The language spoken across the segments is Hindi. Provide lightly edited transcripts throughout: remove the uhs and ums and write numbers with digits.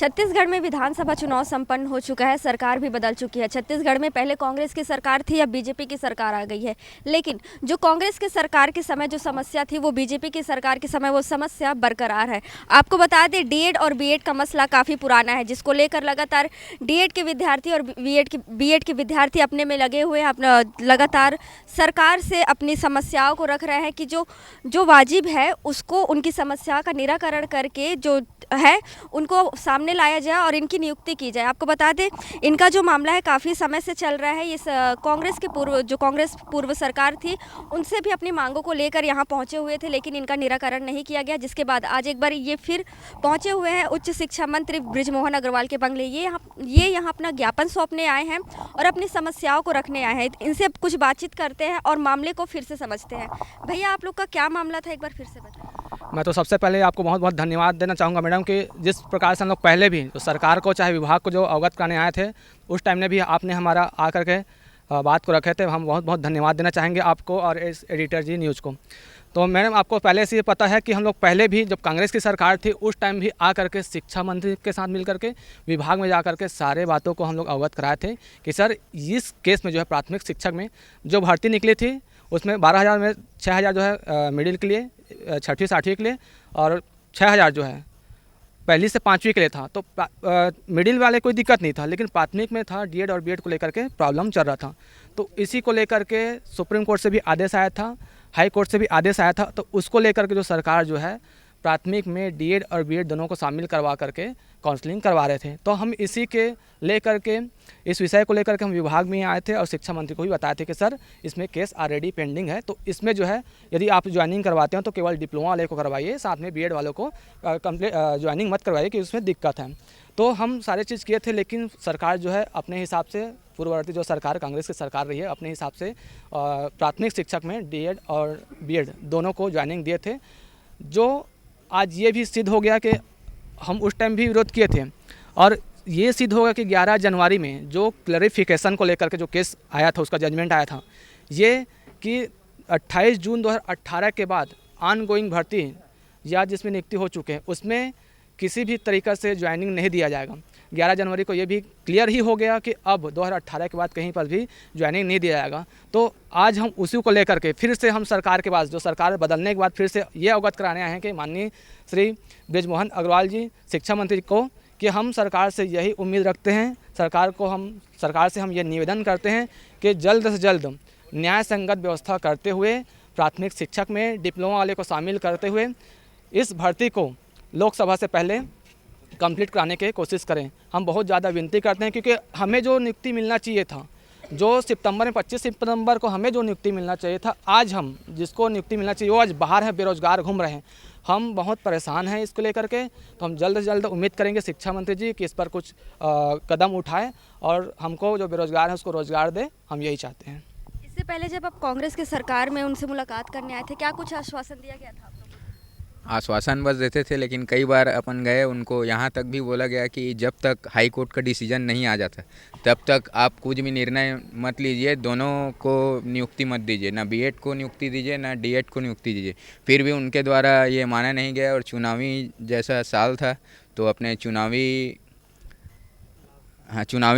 छत्तीसगढ़ में विधानसभा चुनाव संपन्न हो चुका है, सरकार भी बदल चुकी है। छत्तीसगढ़ में पहले कांग्रेस की सरकार थी, अब बीजेपी की सरकार आ गई है। लेकिन जो कांग्रेस की सरकार के समय जो समस्या थी, वो बीजेपी की सरकार के समय वो समस्या बरकरार है। आपको बता दें, डीएड और बीएड का मसला काफ़ी पुराना है, जिसको लेकर लगातार डीएड के विद्यार्थी और बीएड के विद्यार्थी अपने में लगे हुए हैं। अपना लगातार सरकार से अपनी समस्याओं को रख रहे हैं कि जो जो वाजिब है उसको, उनकी समस्या का निराकरण करके जो है उनको सामने लाया जाए और इनकी नियुक्ति की जाए। आपको बता दें, इनका जो मामला है काफ़ी समय से चल रहा है। इस कांग्रेस के कांग्रेस पूर्व सरकार थी, उनसे भी अपनी मांगों को लेकर यहाँ पहुँचे हुए थे, लेकिन इनका निराकरण नहीं किया गया। जिसके बाद आज एक बार ये फिर पहुँचे हुए हैं उच्च शिक्षा मंत्री बृजमोहन अग्रवाल के बंगले। ये यहाँ अपना ज्ञापन सौंपने आए हैं और अपनी समस्याओं को रखने आए हैं। इनसे कुछ बातचीत करते हैं और मामले को फिर से समझते हैं। भैया, आप लोग का क्या मामला था, एक बार फिर से बताएं। मैं तो सबसे पहले आपको बहुत बहुत धन्यवाद देना चाहूँगा मैडम कि जिस प्रकार से हम लोग पहले भी तो सरकार को चाहे विभाग को जो अवगत कराने आए थे, उस टाइम में भी आपने हमारा आकर के बात को रखे थे। हम बहुत बहुत धन्यवाद देना चाहेंगे आपको और इस एडिटर जी न्यूज़ को। तो मैडम, आपको पहले से ये पता है कि हम लोग पहले भी जब कांग्रेस की सरकार थी उस टाइम भी आकर के शिक्षा मंत्री के साथ मिल करके विभाग में जाकर के सारे बातों को हम लोग अवगत कराए थे कि सर, इस केस में जो है प्राथमिक शिक्षक में जो भर्ती निकली थी उसमें 12,000 में 6,000 जो है मिडिल के लिए, 6वीं 8वीं के लिए, और 6,000 जो है पहली से 5वीं के लिए था। तो मिडिल वाले कोई दिक्कत नहीं था, लेकिन प्राथमिक में था डीएड और बीएड को लेकर के प्रॉब्लम चल रहा था। तो इसी को लेकर के सुप्रीम कोर्ट से भी आदेश आया था, हाई कोर्ट से भी आदेश आया था। तो उसको लेकर के जो सरकार जो है प्राथमिक में डीएड और बीएड दोनों को शामिल करवा करके काउंसलिंग करवा रहे थे। तो हम इसी के लेकर के, इस विषय को लेकर के हम विभाग में आए थे और शिक्षा मंत्री को भी बताए थे कि सर, इसमें केस ऑलरेडी पेंडिंग है। तो इसमें जो है यदि आप ज्वाइनिंग करवाते हो तो केवल डिप्लोमा वाले को करवाइए, साथ में बीएड वालों को कंप्लीट ज्वाइनिंग मत करवाइए कि उसमें दिक्कत है। तो हम सारे चीज़ किए थे, लेकिन सरकार जो है अपने हिसाब से, पूर्ववर्ती जो सरकार कांग्रेस की सरकार रही है, अपने हिसाब से प्राथमिक शिक्षक में डीएड और बीएड दोनों को ज्वाइनिंग दिए थे। जो आज ये भी सिद्ध हो गया कि हम उस टाइम भी विरोध किए थे और ये सिद्ध होगा कि 11 जनवरी में जो क्लैरिफिकेशन को लेकर के जो केस आया था, उसका जजमेंट आया था, ये कि 28 जून 2018 के बाद ऑनगोइंग भर्ती या जिसमें नियुक्ति हो चुके हैं उसमें किसी भी तरीक़ा से ज्वाइनिंग नहीं दिया जाएगा। 11 जनवरी को ये भी क्लियर ही हो गया कि अब 2018 के बाद कहीं पर भी ज्वाइनिंग नहीं दिया जाएगा। तो आज हम उसी को लेकर के फिर से हम सरकार के पास, जो सरकार बदलने के बाद फिर से ये अवगत कराने आए हैं कि माननीय श्री बृजमोहन अग्रवाल जी शिक्षा मंत्री को, कि हम सरकार से यही उम्मीद रखते हैं, सरकार से हम ये निवेदन करते हैं कि जल्द से जल्द न्याय संगत व्यवस्था करते हुए प्राथमिक शिक्षक में डिप्लोमा वाले को शामिल करते हुए इस भर्ती को लोकसभा से पहले कंप्लीट कराने की कोशिश करें। हम बहुत ज़्यादा विनती करते हैं, क्योंकि हमें जो नियुक्ति मिलना चाहिए था, जो सितंबर में 25 सितंबर को हमें जो नियुक्ति मिलना चाहिए था, आज हम जिसको नियुक्ति मिलना चाहिए वो आज बाहर है, बेरोजगार घूम रहे हैं। हम बहुत परेशान हैं इसको लेकर के। तो हम जल्द से जल्द उम्मीद करेंगे शिक्षा मंत्री जी कि इस पर कुछ कदम उठाएं और हमको जो बेरोजगार है उसको रोजगार दे, हम यही चाहते हैं। इससे पहले जब आप कांग्रेस की सरकार में उनसे मुलाकात करने आए थे, क्या कुछ आश्वासन दिया गया था? आश्वासन बस देते थे, लेकिन कई बार अपन गए, उनको यहाँ तक भी बोला गया कि जब तक हाई कोर्ट का डिसीजन नहीं आ जाता तब तक आप कुछ भी निर्णय मत लीजिए, दोनों को नियुक्ति मत दीजिए, ना बीएड को नियुक्ति दीजिए ना डीएड को नियुक्ति दीजिए। फिर भी उनके द्वारा ये माना नहीं गया और चुनावी जैसा साल था तो अपने चुनावी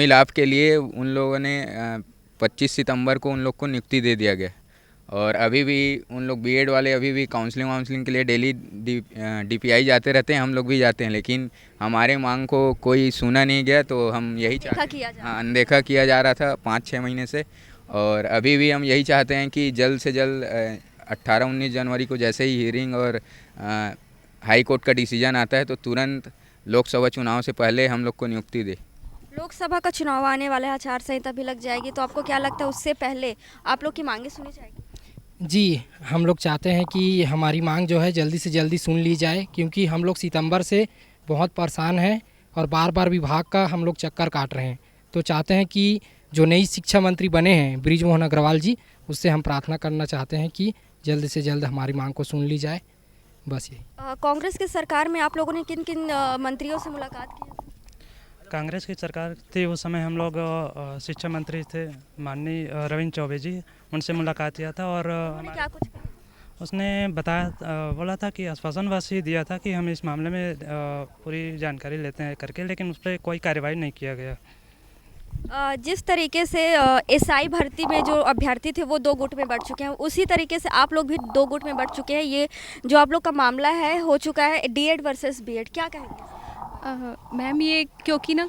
लाभ के लिए उन लोगों ने 25 सितंबर को उन लोग को नियुक्ति दे दिया गया। और अभी भी उन लोग बीएड वाले अभी भी काउंसलिंग के लिए डेली डीपीआई जाते रहते हैं, हम लोग भी जाते हैं, लेकिन हमारे मांग को कोई सुना नहीं गया। तो हम यही अनदेखा किया जा रहा था 5-6 महीने से। और अभी भी हम यही चाहते हैं कि जल्द से जल्द 18-19 जनवरी को जैसे ही हियरिंग और हाई कोर्ट का डिसीजन आता है तो तुरंत लोकसभा चुनाव से पहले हम लोग को नियुक्ति दे। लोकसभा का चुनाव आने वाला है, आचार संहिता भी लग जाएगी, तो आपको क्या लगता है उससे पहले आप लोग की मांगें सुनी जाएगी? जी, हम लोग चाहते हैं कि हमारी मांग जो है जल्दी से जल्दी सुन ली जाए, क्योंकि हम लोग सितंबर से बहुत परेशान हैं और बार बार विभाग का हम लोग चक्कर काट रहे हैं। तो चाहते हैं कि जो नई शिक्षा मंत्री बने हैं बृजमोहन अग्रवाल जी, उससे हम प्रार्थना करना चाहते हैं कि जल्द से जल्द हमारी मांग को सुन ली जाए। बस यही। कांग्रेस की सरकार में आप लोगों ने किन किन मंत्रियों से मुलाकात की? कांग्रेस की सरकार थी उस समय, हम लोग शिक्षा मंत्री थे माननीय रविंद्र चौबे जी, उनसे मुलाकात किया था। और क्या कुछ उसने बोला था कि आश्वासन बस ही दिया था कि हम इस मामले में पूरी जानकारी लेते हैं करके, लेकिन उस पर कोई कार्रवाई नहीं किया गया। जिस तरीके से एसआई भर्ती में जो अभ्यर्थी थे वो 2 गुट में बढ़ चुके हैं, उसी तरीके से आप लोग भी 2 गुट में बढ़ चुके हैं। ये जो आप लोग का मामला है हो चुका है डीएड वर्सेस बीएड, क्या कहेंगे? मैम ये क्योंकि ना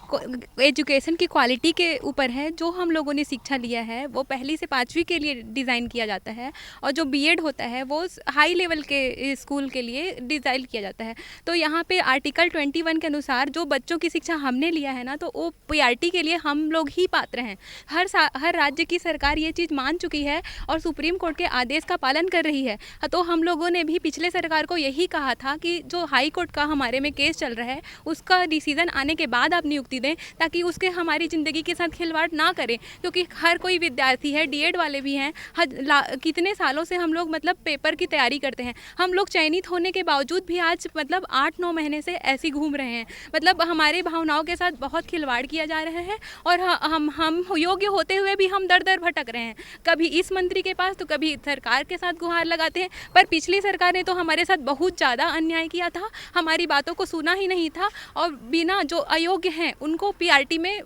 एजुकेशन की क्वालिटी के ऊपर है। जो हम लोगों ने शिक्षा लिया है वो पहली से 5वीं के लिए डिज़ाइन किया जाता है, और जो बीएड होता है वो हाई लेवल के स्कूल के लिए डिज़ाइन किया जाता है। तो यहाँ पे आर्टिकल 21 के अनुसार जो बच्चों की शिक्षा हमने लिया है ना, तो वो पीआरटी के लिए हम लोग ही पात्र हैं। हर राज्य की सरकार ये चीज़ मान चुकी है और सुप्रीम कोर्ट के आदेश का पालन कर रही है। तो हम लोगों ने भी पिछले सरकार को यही कहा था कि जो हाई कोर्ट का हमारे में केस चल रहा है उसका डिसीजन आने के बाद आप नियुक्ति दें, ताकि उसके हमारी ज़िंदगी के साथ खिलवाड़ ना करें। क्योंकि हर कोई विद्यार्थी है, डीएड वाले भी हैं, कितने सालों से हम लोग मतलब पेपर की तैयारी करते हैं। हम लोग चयनित होने के बावजूद भी आज मतलब 8-9 महीने से ऐसे घूम रहे हैं। मतलब हमारे भावनाओं के साथ बहुत खिलवाड़ किया जा रहा है, और हम योग्य होते हुए भी हम दर दर भटक रहे हैं। कभी इस मंत्री के पास तो कभी सरकार के साथ गुहार लगाते हैं। पर पिछली सरकार ने तो हमारे साथ बहुत ज़्यादा अन्याय किया था, हमारी बातों को सुना ही नहीं था, और बिना जो अयोग्य हैं उनको पीआरटी में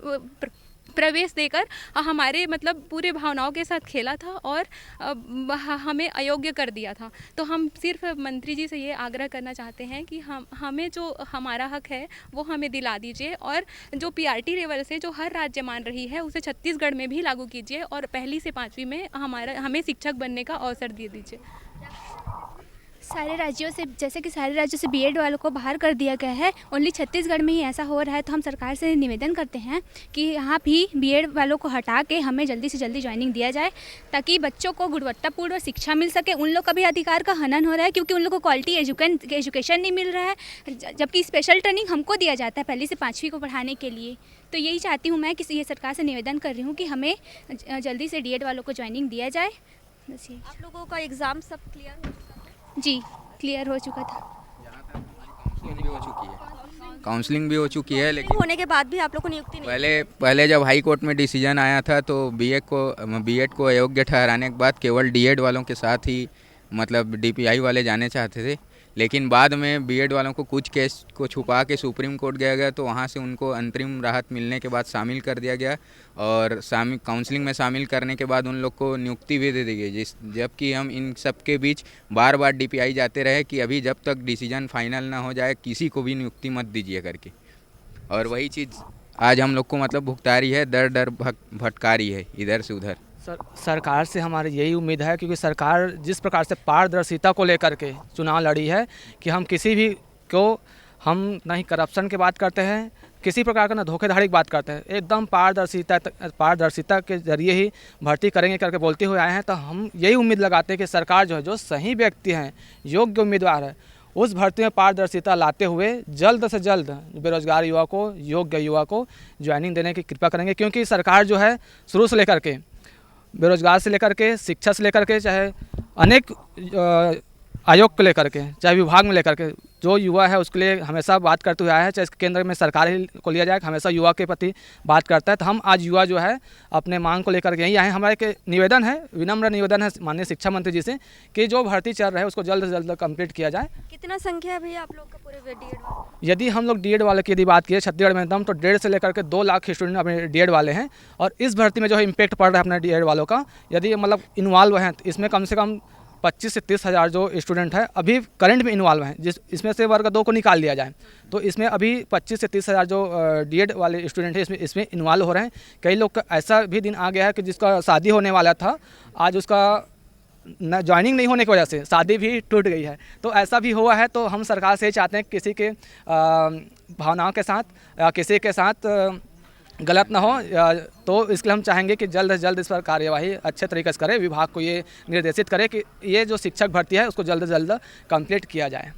प्रवेश देकर हमारे मतलब पूरे भावनाओं के साथ खेला था और हमें अयोग्य कर दिया था। तो हम सिर्फ मंत्री जी से ये आग्रह करना चाहते हैं कि हमें जो हमारा हक है वो हमें दिला दीजिए, और जो पीआरटी लेवल से जो हर राज्य मान रही है उसे छत्तीसगढ़ में भी लागू कीजिए, और पहली से 5वीं में हमें शिक्षक बनने का अवसर दे दीजिए। सारे राज्यों से बीएड वालों को बाहर कर दिया गया है, ओनली छत्तीसगढ़ में ही ऐसा हो रहा है। तो हम सरकार से निवेदन करते हैं कि यहाँ भी बीएड वालों को हटा के हमें जल्दी से जल्दी ज्वाइनिंग दिया जाए, ताकि बच्चों को गुणवत्तापूर्ण शिक्षा मिल सके। उन लोग का भी अधिकार का हनन हो रहा है, क्योंकि उन लोग को क्वालिटी एजुकेशन नहीं मिल रहा है, जबकि स्पेशल ट्रेनिंग हमको दिया जाता है पहली से 5वीं को पढ़ाने के लिए। तो यही चाहती हूँ मैं कि ये सरकार से निवेदन कर रही हूँ कि हमें जल्दी से डीएड वालों को ज्वाइनिंग दिया जाए। बस ये। आप लोगों का एग्ज़ाम सब क्लियर हो चुका है? जी क्लियर हो चुका था। काउंसलिंग भी हो चुकी है, लेकिन होने के बाद भी आप लोग को नियुक्ति नहीं? पहले जब हाई कोर्ट में डिसीजन आया था तो बीएड को अयोग्य ठहराने के बाद केवल डीएड वालों के साथ ही मतलब डीपीआई वाले जाने चाहते थे। लेकिन बाद में बीएड वालों को कुछ केस को छुपा के सुप्रीम कोर्ट गया, तो वहाँ से उनको अंतरिम राहत मिलने के बाद शामिल कर दिया गया, और काउंसलिंग में शामिल करने के बाद उन लोग को नियुक्ति भी दे दी गई। जबकि हम इन सब के बीच बार बार डीपीआई जाते रहे कि अभी जब तक डिसीजन फाइनल ना हो जाए किसी को भी नियुक्ति मत दीजिए करके, और वही चीज़ आज हम लोग को मतलब भुगता रही है, दर दर भटका रही है इधर से उधर। सरकार से हमारी यही उम्मीद है, क्योंकि सरकार जिस प्रकार से पारदर्शिता को लेकर के चुनाव लड़ी है कि हम किसी भी को हम ना ही करप्शन की बात करते हैं, किसी प्रकार का ना धोखेधड़ी की बात करते हैं, एकदम पारदर्शिता के जरिए ही भर्ती करेंगे करके बोलते हुए आए हैं। तो हम यही उम्मीद लगाते हैं कि सरकार जो है, जो सही व्यक्ति हैं, योग्य उम्मीदवार है, उस भर्ती में पारदर्शिता लाते हुए जल्द से जल्द बेरोजगार युवा को, योग्य युवा को ज्वाइनिंग देने की कृपा करेंगे। क्योंकि सरकार जो है शुरू से लेकर के बेरोजगार से लेकर के शिक्षा से लेकर के चाहे अनेक आयोग को लेकर के चाहे विभाग में लेकर के जो युवा है उसके लिए हमेशा बात करते हुए आया है। चाहे केंद्र में सरकार ही को लिया जाए, हमेशा युवा के प्रति बात करता है। तो हम आज युवा जो है अपने मांग को लेकर के यहीं आए हैं। हमारा एक निवेदन है, विनम्र निवेदन है माननीय शिक्षा मंत्री जी से कि जो भर्ती चल रहा है उसको जल्द से जल्द कंप्लीट किया जाए। कितना संख्या है भैया आप लोग का पूरे डीएड वाले? यदि हम लोग डीएड वाले की यदि बात किए छत्तीसगढ़ में एकदम तो 1.5 से लेकर के 2 लाख स्टूडेंट अपने डीएड वाले हैं। और इस भर्ती में जो है इम्पैक्ट पड़ रहा है अपने डीएड वालों का, यदि मतलब इन्वॉल्व हैं तो इसमें कम से कम 25 से 30 हज़ार जो स्टूडेंट हैं अभी करंट में इन्वॉल्व हैं, इसमें से वर्ग 2 को निकाल दिया जाए तो इसमें अभी 25 से 30 हज़ार जो डीएड वाले स्टूडेंट हैं इसमें इन्वॉल्व हो रहे हैं। कई लोग का ऐसा भी दिन आ गया है कि जिसका शादी होने वाला था, आज उसका ज्वाइनिंग नहीं होने की वजह से शादी भी टूट गई है। तो ऐसा भी हुआ है। तो हम सरकार से चाहते हैं कि किसी के भावनाओं के साथ या किसी के साथ गलत ना हो, तो इसके लिए हम चाहेंगे कि जल्द से जल्द इस पर कार्यवाही अच्छे तरीके से करे, विभाग को ये निर्देशित करे कि ये जो शिक्षक भर्ती है उसको जल्द से जल्द कंप्लीट किया जाए।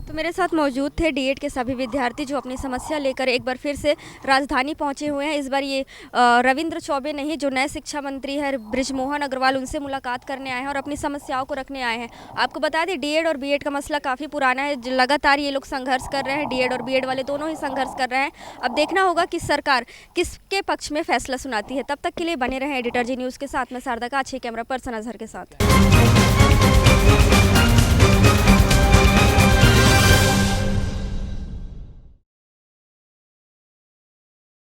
तो मेरे साथ मौजूद थे डीएड के सभी विद्यार्थी जो अपनी समस्या लेकर एक बार फिर से राजधानी पहुंचे हुए हैं। इस बार ये रविंद्र चौबे नहीं, जो नए शिक्षा मंत्री है बृजमोहन अग्रवाल, उनसे मुलाकात करने आए हैं और अपनी समस्याओं को रखने आए हैं। आपको बता दें डीएड और बीएड का मसला काफ़ी पुराना है, लगातार ये लोग संघर्ष कर रहे हैं, डीएड और बीएड वाले दोनों ही संघर्ष कर रहे हैं। अब देखना होगा कि सरकार किसके पक्ष में फैसला सुनाती है। तब तक के लिए बने रहें एडिटर जी न्यूज़ के साथ। मैं शारदा काछी, कैमरा पर्सन अजहर के साथ।